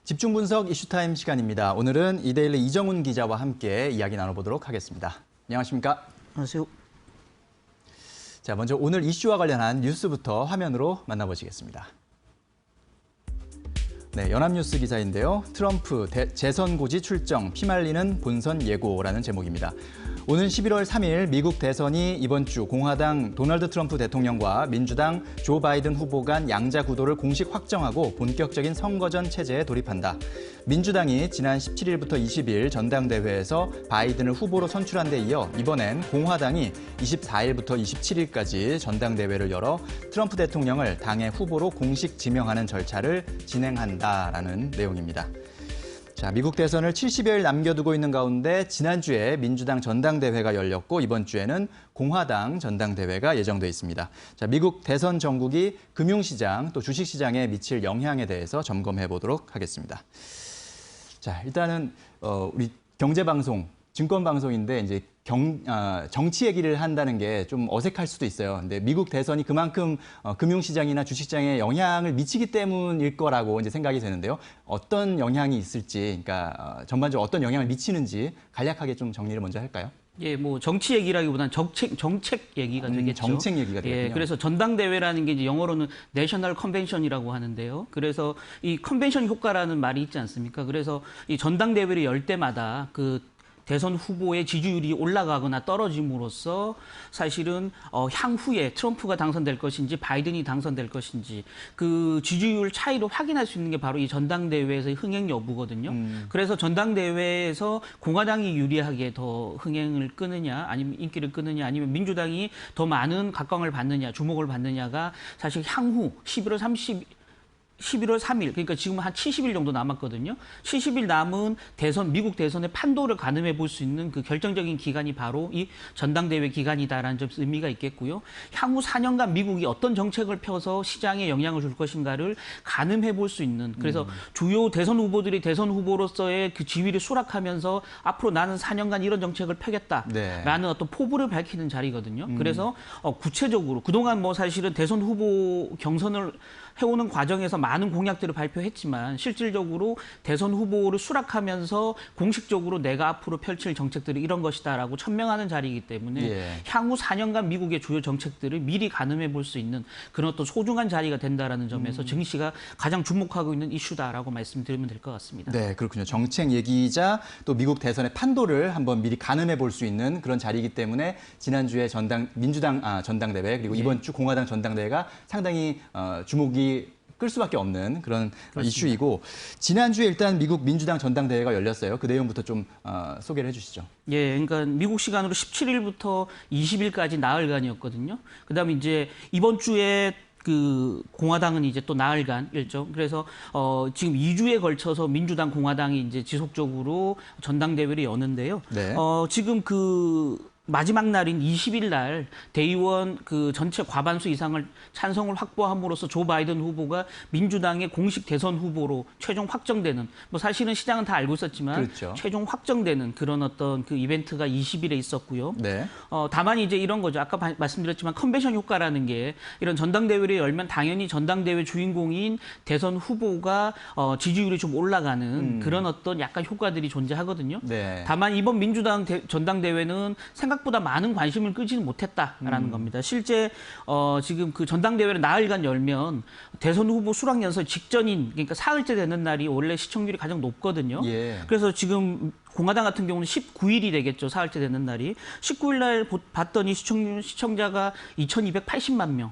집중 분석 이슈타임 시간입니다. 오늘은 이데일리 이정훈 기자와 함께 이야기 나눠보도록 하겠습니다. 안녕하십니까? 안녕하세요. 자, 먼저 오늘 이슈와 관련한 뉴스부터 화면으로 만나보시겠습니다. 네, 연합뉴스 기사인데요. 트럼프 재선 고지 출정, 피말리는 본선 예고라는 제목입니다. 오는 11월 3일 미국 대선이 이번 주 공화당 도널드 트럼프 대통령과 민주당 조 바이든 후보 간 양자 구도를 공식 확정하고 본격적인 선거전 체제에 돌입한다. 민주당이 지난 17일부터 20일 전당대회에서 바이든을 후보로 선출한 데 이어 이번엔 공화당이 24일부터 27일까지 전당대회를 열어 트럼프 대통령을 당의 후보로 공식 지명하는 절차를 진행한다라는 내용입니다. 자, 미국 대선을 70여일 남겨두고 있는 가운데 지난주에 민주당 전당대회가 열렸고 이번 주에는 공화당 전당대회가 예정돼 있습니다. 자, 미국 대선 전국이 금융시장 또 주식시장에 미칠 영향에 대해서 점검해 보도록 하겠습니다. 자, 일단은 우리 경제방송, 증권방송인데 이제 정치 얘기를 한다는 게 좀 어색할 수도 있어요. 근데 미국 대선이 그만큼 금융시장이나 주식시장에 영향을 미치기 때문일 거라고 이제 생각이 되는데요. 어떤 영향이 있을지, 그러니까 전반적으로 어떤 영향을 미치는지 간략하게 좀 정리를 먼저 할까요? 예, 뭐 정치 얘기라기보다는 정책 얘기가 되겠죠. 정책 얘기가 되겠군요. 예, 그래서 전당대회라는 게 이제 영어로는 내셔널 컨벤션이라고 하는데요. 그래서 이 컨벤션 효과라는 말이 있지 않습니까? 그래서 이 전당대회를 열 때마다 그 대선 후보의 지지율이 올라가거나 떨어짐으로써 사실은 향후에 트럼프가 당선될 것인지 바이든이 당선될 것인지 그 지지율 차이로 확인할 수 있는 게 바로 이 전당대회에서의 흥행 여부거든요. 그래서 전당대회에서 공화당이 유리하게 더 흥행을 끄느냐 아니면 인기를 끄느냐 아니면 민주당이 더 많은 각광을 받느냐 주목을 받느냐가 사실 향후 11월 3일, 그러니까 지금 한 70일 정도 남았거든요. 70일 남은 미국 대선의 판도를 가늠해 볼 수 있는 그 결정적인 기간이 바로 이 전당대회 기간이다라는 점 의미가 있겠고요. 향후 4년간 미국이 어떤 정책을 펴서 시장에 영향을 줄 것인가를 가늠해 볼 수 있는, 그래서 주요 대선 후보들이 대선 후보로서의 그 지위를 수락하면서 앞으로 나는 4년간 이런 정책을 펴겠다라는 어떤 포부를 밝히는 자리거든요. 그래서 구체적으로 그동안 뭐 사실은 대선 후보 경선을 해오는 과정에서 많은 공약들을 발표했지만 실질적으로 대선 후보를 수락하면서 공식적으로 내가 앞으로 펼칠 정책들이 이런 것이다라고 천명하는 자리이기 때문에 향후 4년간 미국의 주요 정책들을 미리 가늠해 볼 수 있는 그런 어떤 소중한 자리가 된다라는 점에서 증시가 가장 주목하고 있는 이슈다라고 말씀드리면 될 것 같습니다. 네, 그렇군요. 정책 얘기이자 또 미국 대선의 판도를 한번 미리 가늠해 볼 수 있는 그런 자리이기 때문에 지난주에 민주당 전당대회 그리고 이번 주 공화당 전당대회가 상당히 주목이 끌 수밖에 없는 그런 그렇습니다. 이슈이고 지난주에 일단 미국 민주당 전당대회가 열렸어요. 그 내용부터 좀 소개를 해주시죠. 예, 그러니까 미국 시간으로 17일부터 20일까지 나흘간이었거든요. 그다음에 이제 이번 주에 그 공화당은 이제 또 나흘간 일정. 그래서 지금 2주에 걸쳐서 민주당 공화당이 이제 지속적으로 전당대회를 여는데요. 네. 지금 그 마지막 날인 20일 날 대의원 그 전체 과반수 이상을 찬성을 확보함으로써 조 바이든 후보가 민주당의 공식 대선 후보로 최종 확정되는, 뭐 사실은 시장은 다 알고 있었지만 그렇죠. 최종 확정되는 그런 어떤 그 이벤트가 20일에 있었고요. 네. 다만 이제 이런 거죠. 아까 말씀드렸지만 컨벤션 효과라는 게 이런 전당대회를 열면 당연히 전당대회 주인공인 대선 후보가 지지율이 좀 올라가는 그런 어떤 약간 효과들이 존재하거든요. 네. 다만 이번 민주당 전당대회는 생각보다 많은 관심을 끄지는 못했다라는 겁니다. 실제 지금 그 전당대회를 나흘간 열면 대선 후보 수락연설 직전인, 그러니까 사흘째 되는 날이 원래 시청률이 가장 높거든요. 예. 그래서 지금 공화당 같은 경우는 19일이 되겠죠. 사흘째 되는 날이. 19일 날 봤더니 시청자가 2,280만 명.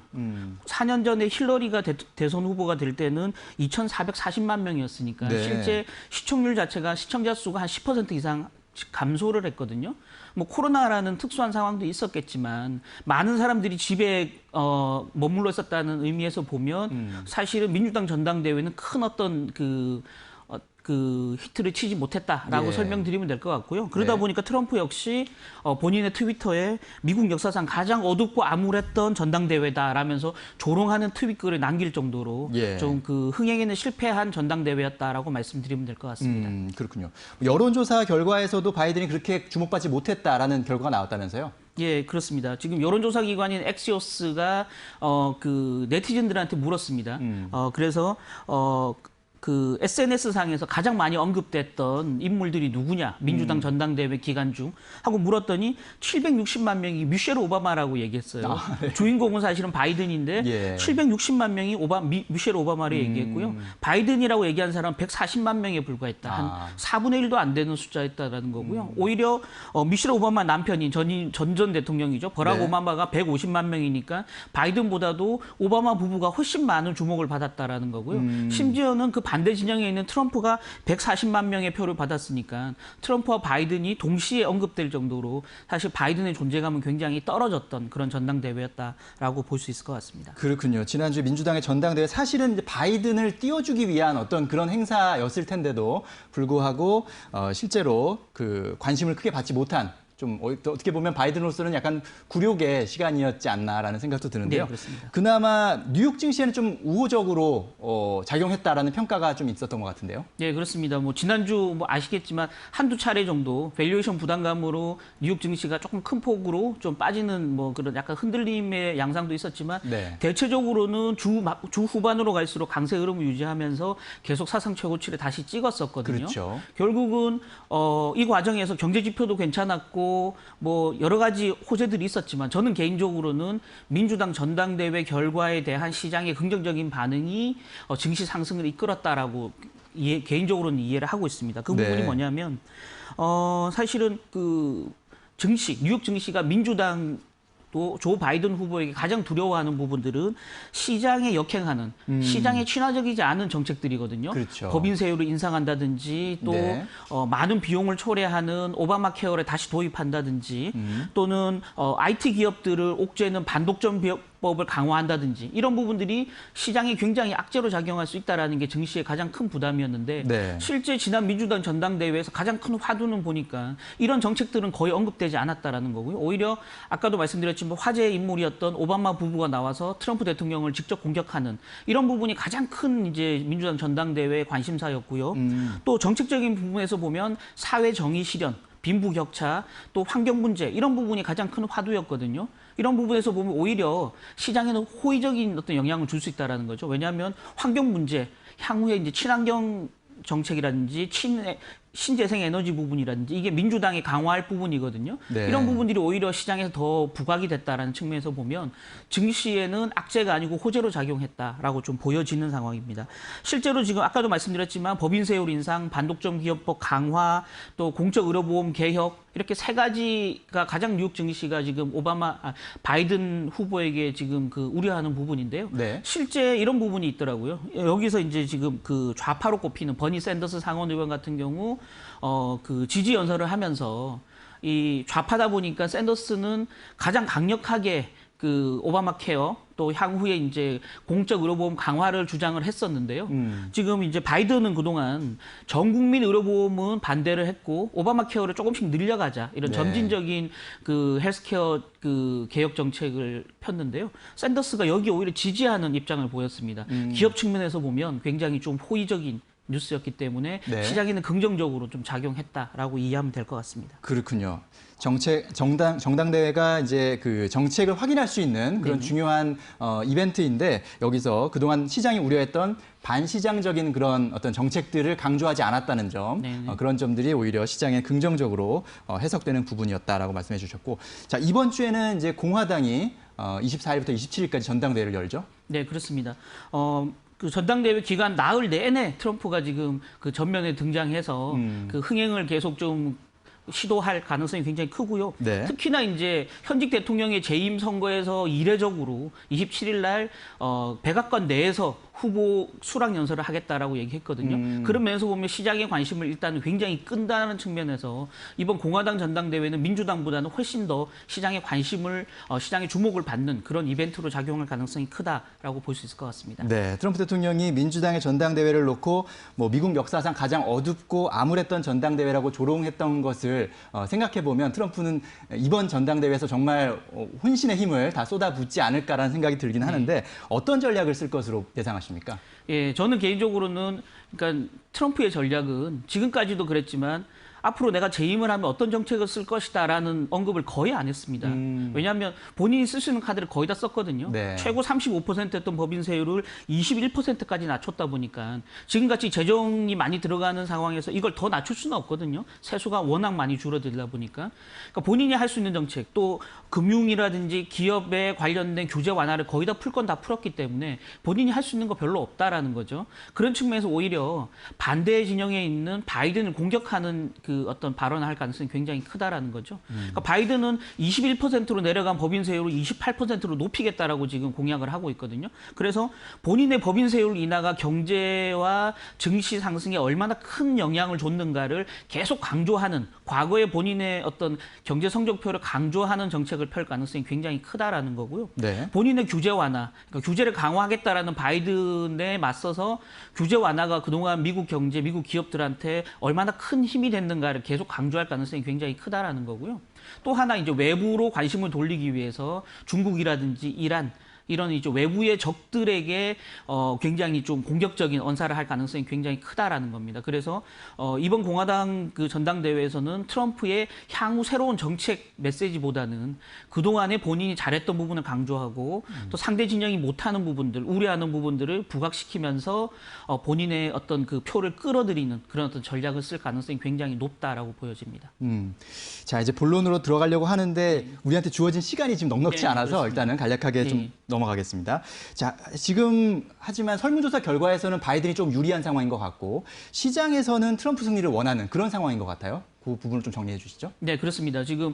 4년 전에 힐러리가 대선 후보가 될 때는 2,440만 명이었으니까 네. 실제 시청률 자체가 시청자 수가 한 10% 이상 감소를 했거든요. 뭐 코로나라는 특수한 상황도 있었겠지만 많은 사람들이 집에 머물러 있었다는 의미에서 보면 사실은 민주당 전당대회는 큰 어떤 그 히트를 치지 못했다라고 설명드리면 될 것 같고요. 그러다 보니까 트럼프 역시 본인의 트위터에 미국 역사상 가장 어둡고 암울했던 전당대회다라면서 조롱하는 트윗글을 남길 정도로 좀 그 흥행에는 실패한 전당대회였다라고 말씀드리면 될 것 같습니다. 그렇군요. 여론조사 결과에서도 바이든이 그렇게 주목받지 못했다라는 결과가 나왔다면서요? 예, 그렇습니다. 지금 여론조사 기관인 엑시오스가 그 네티즌들한테 물었습니다. 그래서 그 SNS 상에서 가장 많이 언급됐던 인물들이 누구냐, 민주당 전당대회 기간 중 하고 물었더니 760만 명이 미셸 오바마라고 얘기했어요. 주인공은 사실은 바이든인데 예. 760만 명이 미셸 오바마를 얘기했고요. 바이든이라고 얘기한 사람은 140만 명에 불과했다. 한 4분의 1도 안 되는 숫자였다라는 거고요. 오히려 미셸 오바마 남편인 전 대통령이죠. 버락 네. 오바마가 150만 명이니까 바이든보다도 오바마 부부가 훨씬 많은 주목을 받았다라는 거고요. 심지어는 그 반대 진영에 있는 트럼프가 140만 명의 표를 받았으니까 트럼프와 바이든이 동시에 언급될 정도로 사실 바이든의 존재감은 굉장히 떨어졌던 그런 전당대회였다라고 볼 수 있을 것 같습니다. 그렇군요. 지난주 민주당의 전당대회 사실은 이제 바이든을 띄워주기 위한 어떤 그런 행사였을 텐데도 불구하고 실제로 그 관심을 크게 받지 못한 좀 어떻게 보면 바이든으로서는 약간 굴욕의 시간이었지 않나라는 생각도 드는데요. 네, 그렇습니다. 그나마 뉴욕 증시에는 좀 우호적으로 작용했다라는 평가가 좀 있었던 것 같은데요. 네, 그렇습니다. 뭐 지난주 뭐 아시겠지만 한두 차례 정도 밸류에이션 부담감으로 뉴욕 증시가 조금 큰 폭으로 좀 빠지는 뭐 그런 약간 흔들림의 양상도 있었지만 네. 대체적으로는 주 후반으로 갈수록 강세 흐름을 유지하면서 계속 사상 최고치를 다시 찍었었거든요. 그렇죠. 결국은 이 과정에서 경제 지표도 괜찮았고 뭐 여러 가지 호재들이 있었지만 저는 개인적으로는 민주당 전당대회 결과에 대한 시장의 긍정적인 반응이 증시 상승을 이끌었다라고 개인적으로는 이해를 하고 있습니다. 그 부분이 네. 뭐냐면 사실은 그 뉴욕 증시가 민주당 또 조 바이든 후보에게 가장 두려워하는 부분들은 시장에 역행하는 시장에 친화적이지 않은 정책들이거든요. 그렇죠. 법인 세율을 인상한다든지 또 네. 많은 비용을 초래하는 오바마 케어를 다시 도입한다든지 또는 IT 기업들을 옥죄는 반독점 법을 강화한다든지 이런 부분들이 시장에 굉장히 악재로 작용할 수 있다는 게 증시의 가장 큰 부담이었는데 네. 실제 지난 민주당 전당대회에서 가장 큰 화두는 보니까 이런 정책들은 거의 언급되지 않았다라는 거고요. 오히려 아까도 말씀드렸지만 화제의 인물이었던 오바마 부부가 나와서 트럼프 대통령을 직접 공격하는 이런 부분이 가장 큰 이제 민주당 전당대회 관심사였고요. 또 정책적인 부분에서 보면 사회 정의 실현, 빈부격차, 또 환경 문제 이런 부분이 가장 큰 화두였거든요. 이런 부분에서 보면 오히려 시장에는 호의적인 어떤 영향을 줄 수 있다라는 거죠. 왜냐하면 환경 문제, 향후에 이제 친환경 정책이라든지 신재생 에너지 부분이라든지 이게 민주당이 강화할 부분이거든요. 네. 이런 부분들이 오히려 시장에서 더 부각이 됐다라는 측면에서 보면 증시에는 악재가 아니고 호재로 작용했다라고 좀 보여지는 상황입니다. 실제로 지금 아까도 말씀드렸지만 법인세율 인상, 반독점 기업법 강화, 또 공적 의료보험 개혁 이렇게 세 가지가 가장 뉴욕 증시가 지금 바이든 후보에게 지금 그 우려하는 부분인데요. 네. 실제 이런 부분이 있더라고요. 여기서 이제 지금 그 좌파로 꼽히는 버니 샌더스 상원 의원 같은 경우 그 지지 연설을 하면서 이 좌파다 보니까 샌더스는 가장 강력하게 그 오바마 케어 또 향후에 이제 공적 의료보험 강화를 주장을 했었는데요. 지금 이제 바이든은 그동안 전 국민 의료보험은 반대를 했고 오바마 케어를 조금씩 늘려가자 이런 네. 점진적인 그 헬스케어 그 개혁 정책을 폈는데요. 샌더스가 여기 오히려 지지하는 입장을 보였습니다. 기업 측면에서 보면 굉장히 좀 호의적인 뉴스였기 때문에 네. 시장에는 긍정적으로 좀 작용했다라고 이해하면 될 것 같습니다. 그렇군요. 정당대회가 이제 그 정책을 확인할 수 있는 그런 중요한 이벤트인데 여기서 그동안 시장이 우려했던 반시장적인 그런 어떤 정책들을 강조하지 않았다는 점, 그런 점들이 오히려 시장에 긍정적으로 해석되는 부분이었다라고 말씀해 주셨고, 자, 이번 주에는 이제 공화당이 24일부터 27일까지 전당대회를 열죠. 네, 그렇습니다. 그 전당대회 기간 나흘 내내 트럼프가 지금 그 전면에 등장해서 그 흥행을 계속 좀 시도할 가능성이 굉장히 크고요. 네. 특히나 이제 현직 대통령의 재임 선거에서 이례적으로 27일 날 백악관 내에서 후보 수락 연설을 하겠다라고 얘기했거든요. 그런 면에서 보면 시장의 관심을 일단 굉장히 끈다는 측면에서 이번 공화당 전당대회는 민주당보다는 훨씬 더 시장의 관심을 시장의 주목을 받는 그런 이벤트로 작용할 가능성이 크다라고 볼 수 있을 것 같습니다. 네, 트럼프 대통령이 민주당의 전당대회를 놓고 뭐 미국 역사상 가장 어둡고 암울했던 전당대회라고 조롱했던 것을 생각해 보면 트럼프는 이번 전당대회에서 정말 혼신의 힘을 다 쏟아붓지 않을까라는 생각이 들긴 하는데 어떤 전략을 쓸 것으로 예상하십니까? 예, 저는 개인적으로는 그러니까 트럼프의 전략은 지금까지도 그랬지만 앞으로 내가 재임을 하면 어떤 정책을 쓸 것이다라는 언급을 거의 안 했습니다. 왜냐하면 본인이 쓸 수 있는 카드를 거의 다 썼거든요. 네. 최고 35%였던 법인세율을 21%까지 낮췄다 보니까 지금같이 재정이 많이 들어가는 상황에서 이걸 더 낮출 수는 없거든요. 세수가 워낙 많이 줄어들다 보니까. 그러니까 본인이 할 수 있는 정책, 또 금융이라든지 기업에 관련된 규제 완화를 거의 다 풀 건 다 풀었기 때문에 본인이 할 수 있는 거 별로 없다라는 거죠. 그런 측면에서 오히려 반대 진영에 있는 바이든을 공격하는 그 어떤 발언을 할 가능성이 굉장히 크다라는 거죠. 그러니까 바이든은 21%로 내려간 법인세율을 28%로 높이겠다라고 지금 공약을 하고 있거든요. 그래서 본인의 법인세율 인하가 경제와 증시 상승에 얼마나 큰 영향을 줬는가를 계속 강조하는, 과거에 본인의 어떤 경제 성적표를 강조하는 정책을 펼 가능성이 굉장히 크다라는 거고요. 네. 본인의 규제 완화, 그러니까 규제를 강화하겠다라는 바이든에 맞서서 규제 완화가 그동안 미국 경제, 미국 기업들한테 얼마나 큰 힘이 됐는가를 계속 강조할 가능성이 굉장히 크다라는 거고요. 또 하나 이제 외부로 관심을 돌리기 위해서 중국이라든지 이란, 이런 이제 외부의 적들에게 굉장히 좀 공격적인 언사를 할 가능성이 굉장히 크다라는 겁니다. 그래서 이번 공화당 그 전당대회에서는 트럼프의 향후 새로운 정책 메시지보다는 그동안에 본인이 잘했던 부분을 강조하고 또 상대 진영이 못하는 부분들, 우려하는 부분들을 부각시키면서 본인의 어떤 그 표를 끌어들이는 그런 어떤 전략을 쓸 가능성이 굉장히 높다라고 보여집니다. 자, 이제 본론으로 들어가려고 하는데 우리한테 주어진 시간이 지금 넉넉지 네, 않아서 그렇습니다. 일단은 간략하게 좀 네. 넘어가겠습니다. 자, 지금 하지만 설문조사 결과에서는 바이든이 좀 유리한 상황인 것 같고 시장에서는 트럼프 승리를 원하는 그런 상황인 것 같아요. 그 부분을 좀 정리해 주시죠. 네, 그렇습니다. 지금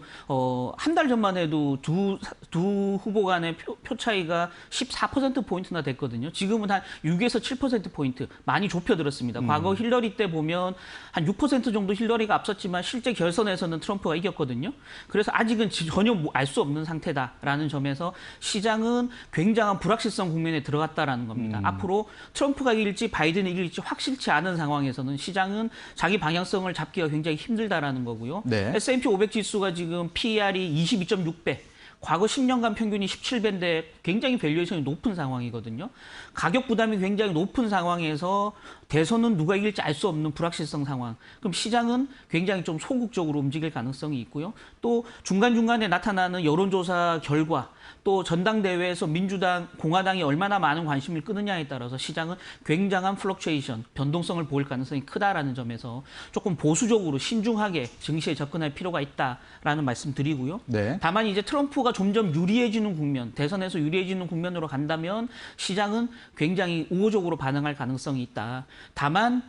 한 달 전만 해도 두 후보 간의 표 차이가 14%포인트나 됐거든요. 지금은 한 6에서 7%포인트 많이 좁혀들었습니다. 과거 힐러리 때 보면 한 6% 정도 힐러리가 앞섰지만 실제 결선에서는 트럼프가 이겼거든요. 그래서 아직은 전혀 알 수 없는 상태다라는 점에서 시장은 굉장한 불확실성 국면에 들어갔다라는 겁니다. 앞으로 트럼프가 이길지 바이든이 이길지 확실치 않은 상황에서는 시장은 자기 방향성을 잡기가 굉장히 힘들다. 라는 거고요. 네. S&P 500 지수가 지금 PER이 22.6배, 과거 10년간 평균이 17배인데 굉장히 밸류에이션이 높은 상황이거든요. 가격 부담이 굉장히 높은 상황에서 대선은 누가 이길지 알 수 없는 불확실성 상황. 그럼 시장은 굉장히 좀 소극적으로 움직일 가능성이 있고요. 또 중간중간에 나타나는 여론조사 결과, 또 전당대회에서 민주당, 공화당이 얼마나 많은 관심을 끄느냐에 따라서 시장은 굉장한 플럭추에이션, 변동성을 보일 가능성이 크다라는 점에서 조금 보수적으로 신중하게 증시에 접근할 필요가 있다라는 말씀 드리고요. 네. 다만 이제 트럼프가 점점 유리해지는 국면, 대선에서 유리해지는 국면으로 간다면 시장은 굉장히 우호적으로 반응할 가능성이 있다. 다만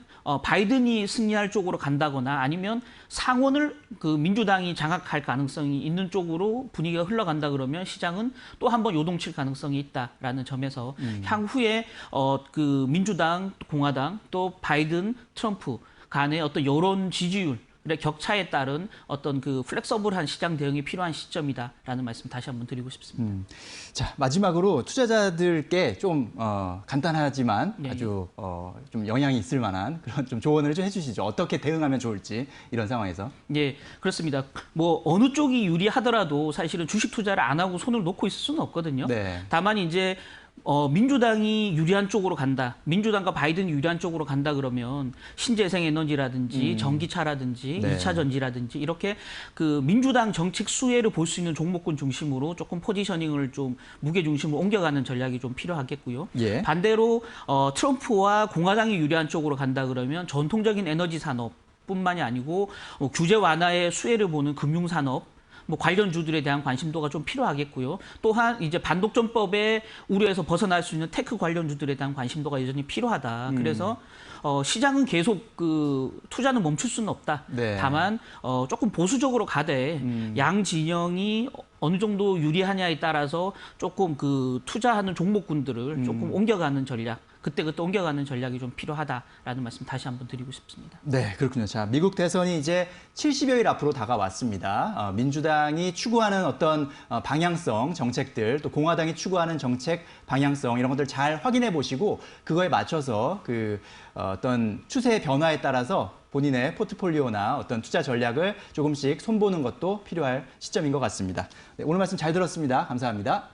바이든이 승리할 쪽으로 간다거나 아니면 상원을 그 민주당이 장악할 가능성이 있는 쪽으로 분위기가 흘러간다 그러면 시장은 또 한 번 요동칠 가능성이 있다라는 점에서 향후에 그 민주당, 공화당 또 바이든, 트럼프 간의 어떤 여론 지지율 격차에 따른 어떤 그 플렉서블한 시장 대응이 필요한 시점이다라는 말씀 다시 한번 드리고 싶습니다. 자, 마지막으로 투자자들께 좀 간단하지만 네. 아주 좀 영향이 있을 만한 그런 좀 조언을 좀 해주시죠. 어떻게 대응하면 좋을지 이런 상황에서. 예, 그렇습니다. 뭐 어느 쪽이 유리하더라도 사실은 주식 투자를 안 하고 손을 놓고 있을 수는 없거든요. 네. 다만 이제 민주당이 유리한 쪽으로 간다. 민주당과 바이든이 유리한 쪽으로 간다 그러면 신재생 에너지라든지 전기차라든지 네. 2차 전지라든지 이렇게 그 민주당 정책 수혜를 볼 수 있는 종목군 중심으로 조금 포지셔닝을 좀 무게 중심으로 옮겨가는 전략이 좀 필요하겠고요. 예. 반대로 트럼프와 공화당이 유리한 쪽으로 간다 그러면 전통적인 에너지 산업 뿐만이 아니고 규제 완화의 수혜를 보는 금융산업 뭐 관련주들에 대한 관심도가 좀 필요하겠고요. 또한 이제 반독점법의 우려에서 벗어날 수 있는 테크 관련주들에 대한 관심도가 여전히 필요하다. 그래서 시장은 계속 그 투자는 멈출 수는 없다. 네. 다만 조금 보수적으로 가되 양 진영이 어느 정도 유리하냐에 따라서 조금 그 투자하는 종목군들을 조금 옮겨가는 전략. 그때그때 옮겨가는 전략이 좀 필요하다라는 말씀 다시 한번 드리고 싶습니다. 네, 그렇군요. 자, 미국 대선이 이제 70여일 앞으로 다가왔습니다. 민주당이 추구하는 어떤 방향성, 정책들, 또 공화당이 추구하는 정책 방향성 이런 것들 잘 확인해 보시고 그거에 맞춰서 그 어떤 추세의 변화에 따라서 본인의 포트폴리오나 어떤 투자 전략을 조금씩 손보는 것도 필요할 시점인 것 같습니다. 네, 오늘 말씀 잘 들었습니다. 감사합니다.